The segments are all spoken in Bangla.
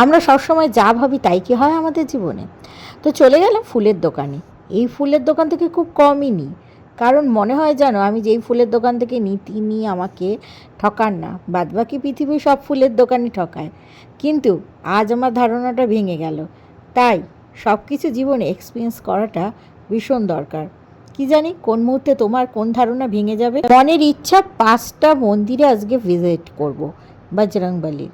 আমরা সবসময় যা ভাবি তাই কি হয় আমাদের জীবনে? তো চলে গেলাম ফুলের দোকানে। এই ফুলের দোকান থেকে খুব কমই নিই, কারণ মনে হয় যেন আমি যেই ফুলের দোকান থেকে নিই তিনি আমাকে ঠকান না, বাদবাকি পৃথিবীর সব ফুলের দোকানই ঠকায়। কিন্তু আজ আমার ধারণাটা ভেঙে গেল। তাই সব কিছু জীবনে এক্সপিরিয়েন্স করাটা ভীষণ দরকার। কি জানি কোন মুহূর্তে তোমার কোন ধারণা ভেঙে যাবে। মনের ইচ্ছা 5টা মন্দিরে আজকে ভিজিট করব বজরংবলীর,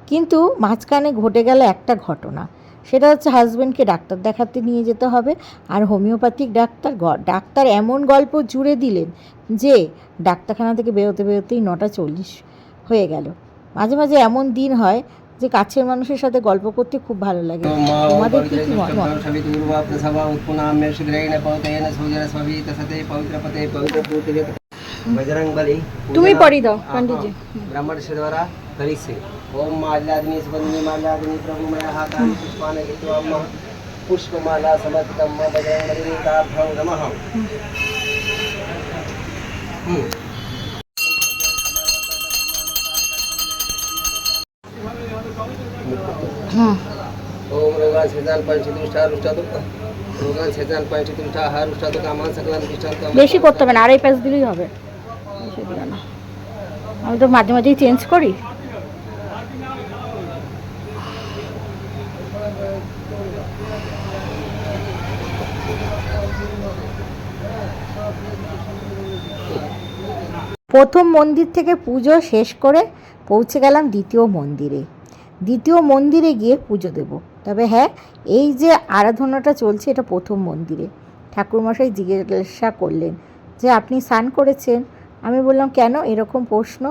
কিন্তু মাঝখানে ঘটে গেল একটা ঘটনা। সেটা হচ্ছে হাজব্যান্ডকে ডাক্তার দেখাতে নিয়ে যেতে হবে, আর হোমিওপ্যাথিক ডাক্তার এমন গল্প জুড়ে দিলেন যে ডাক্তারখানা থেকে বেরোতে বেরোতেই 9:40 হয়ে গেল। মাঝে মাঝে এমন দিন হয় যে কাছের মানুষের সাথে গল্প করতে খুব ভালো লাগে। তোমাদের কি কি মত? তুমি পড়ি দাও পণ্ডিতজি। ब्राह्मण से द्वारा करी से ओम माल्याग्नि सुगंधि माल्याग्नि प्रभु मया हाथानि पुष्पानि हित्वा पुष्पमाला समर्पितं मम बजरंगबली ताभ्यं नमः। ओम रोगान सेजान पंचदुष्टा रुष्टादुक रोगान सेजान पंचदुष्टा हार रुष्टादुक आमान सकलान दिष्टांत। বেশি করতে হবে না, 2.5 পেজ দিলেই হবে, বেশি দিও না। আমি তো মাঝে মাঝেই চেঞ্জ করি। প্রথম মন্দির থেকে পুজো শেষ করে পৌঁছে গেলাম দ্বিতীয় মন্দিরে। দ্বিতীয় মন্দিরে গিয়ে পুজো দেব। তবে হ্যাঁ, এই যে আরাধনাটা চলছে এটা প্রথম মন্দিরে। ঠাকুরমশাই জিজ্ঞাসা করলেন যে আপনি স্নান করেছেন? আমি বললাম কেন এরকম প্রশ্ন?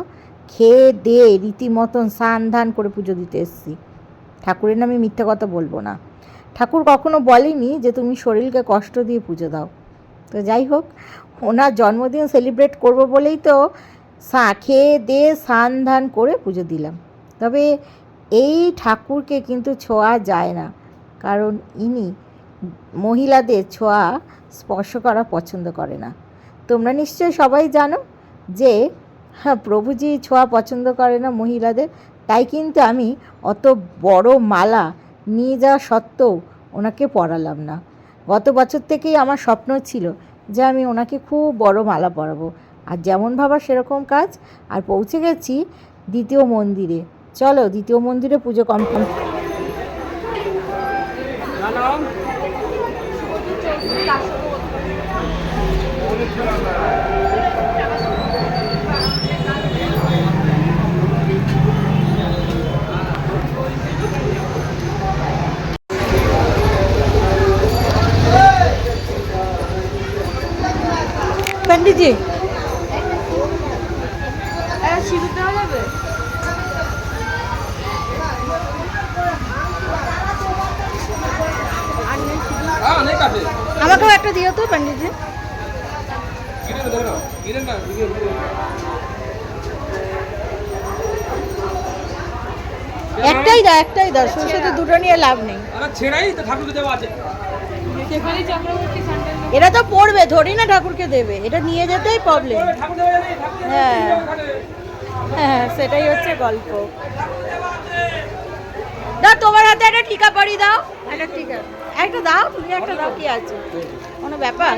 খেয়ে দিয়ে রীতিমতন স্নান ধান করে পুজো দিতে এসেছি। ঠাকুরের নামে মিথ্যা কথা বলবো না। ঠাকুর কখনো বলেনি যে তুমি শরীরকে কষ্ট দিয়ে পুজো দাও। তো যাই হোক, ওনার জন্মদিন সেলিব্রেট করব বলেই তো খেয়ে দিয়ে স্নান ধান করে পুজো দিলাম। তবে এই ঠাকুরকে কিন্তু ছোঁয়া যায় না, কারণ ইনি মহিলাদের ছোঁয়া স্পর্শ করা পছন্দ করে না। তোমরা নিশ্চয়ই সবাই জানো যে হ্যাঁ, প্রভুজি ছোঁয়া পছন্দ করে না মহিলাদের। তাই কিন্তু আমি অত বড় মালা নিয়ে যাওয়া সত্ত্বেও ওনাকে পরালাম না। গত বছর থেকেই আমার স্বপ্ন ছিল যে আমি ওনাকে খুব বড় মালা পরাবো, আর যেমন ভাবা সেরকম কাজ। আর পৌঁছে গেছি দ্বিতীয় মন্দিরে। চলো দ্বিতীয় মন্দিরে পুজো কমপ্লিট। पंडित जी আমাকেও একটা দিও তো पंडित जी। একটাই দাও, একটাই দাও, শুধু শুধু দুটো নিয়ে লাভ নেই। এটা তো পড়বে, ধরি না ঠাকুরকে দেবে, এটা নিয়ে যেতেই প্রবলেম। হ্যাঁ হ্যাঁ, সেটাই হচ্ছে গল্প। দাও তোমার হাতে একটা টিকা পরি দাও, একটা টিকা একটা দাও, তুমি একটা দাও, কি আছে, কোনো ব্যাপার।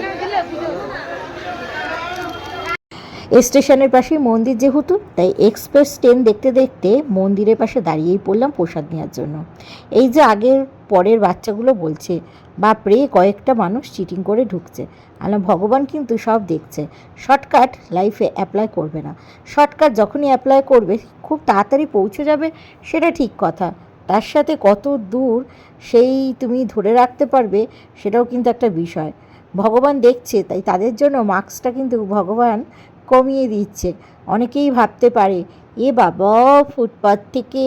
স্টেশনের পাশেই মন্দির যেহেতু, তাই এক্সপ্রেস ট্রেন দেখতে দেখতে মন্দিরের পাশে দাঁড়িয়েই পড়লাম প্রসাদ নেওয়ার জন্য। এই যে আগের পরের বাচ্চাগুলো বলছে বাপরে কয়েকটা মানুষ চিটিং করে ঢুকছে। আলো ভগবান কিন্তু সব দেখছে। শর্টকাট লাইফে অ্যাপ্লাই করবে না। শর্টকাট যখনই অ্যাপ্লাই করবে খুব তাড়াতাড়ি পৌঁছে যাবে, সেটা ঠিক কথা। তার সাথে কত দূর সেই তুমি ধরে রাখতে পারবে সেটাও কিন্তু একটা বিষয়। ভগবান দেখছে, তাই তাদের জন্য মার্কসটা কিন্তু ভগবান কমিয়ে দিচ্ছে। অনেকেই ভাবতে পারে এ বাবা ফুটপাত থেকে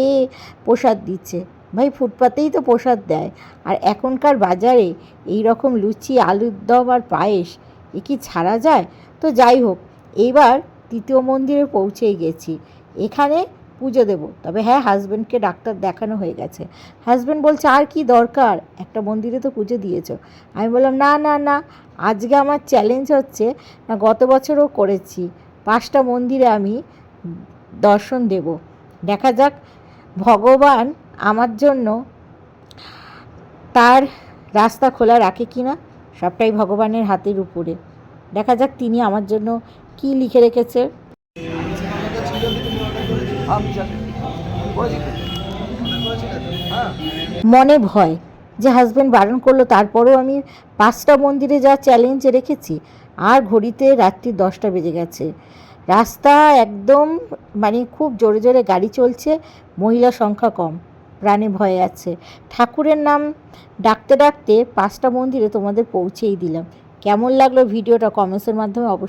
প্রসাদ দিচ্ছে। ভাই ফুটপাতেই তো প্রসাদ দেয়, আর এখনকার বাজারে এই রকম লুচি আলুর দম আর পায়েস এ কি ছাড়া যায়? তো যাই হোক, এইবার তৃতীয় মন্দিরে পৌঁছেই গেছি। এখানে পুজো দেব। তবে হ্যাঁ, হাজব্যান্ডকে ডাক্তার দেখানো হয়ে গেছে। হাজব্যান্ড বলছে আর কি দরকার, একটা মন্দিরে তো পুজো দিয়েছো। আমি বললাম না না না, আজকে আমার চ্যালেঞ্জ হচ্ছে, না গত বছরও করেছি, 5টা মন্দিরে আমি দর্শন দেব। দেখা যাক ভগবান আমার জন্য তার রাস্তা খোলা রাখে কি না সবটাই ভগবানের হাতের উপরে। দেখা যাক তিনি আমার জন্য কি লিখে রেখেছে। মনে ভয় যে হাজব্যান্ড বারণ করলো, তারপরেও আমি 5টা মন্দিরে যা চ্যালেঞ্জ রেখেছি, আর ঘড়িতে রাত্রি 10টা বেজে গেছে। রাস্তা একদম মানে খুব জোরে জোরে গাড়ি চলছে, মহিলা সংখ্যা কম, প্রাণে ভয়ে আছে। ঠাকুরের নাম ডাকতে ডাকতে 5টা মন্দিরে তোমাদের পৌঁছেই দিলাম। কেমন লাগলো ভিডিওটা কমেন্টসের মাধ্যমে অবশ্যই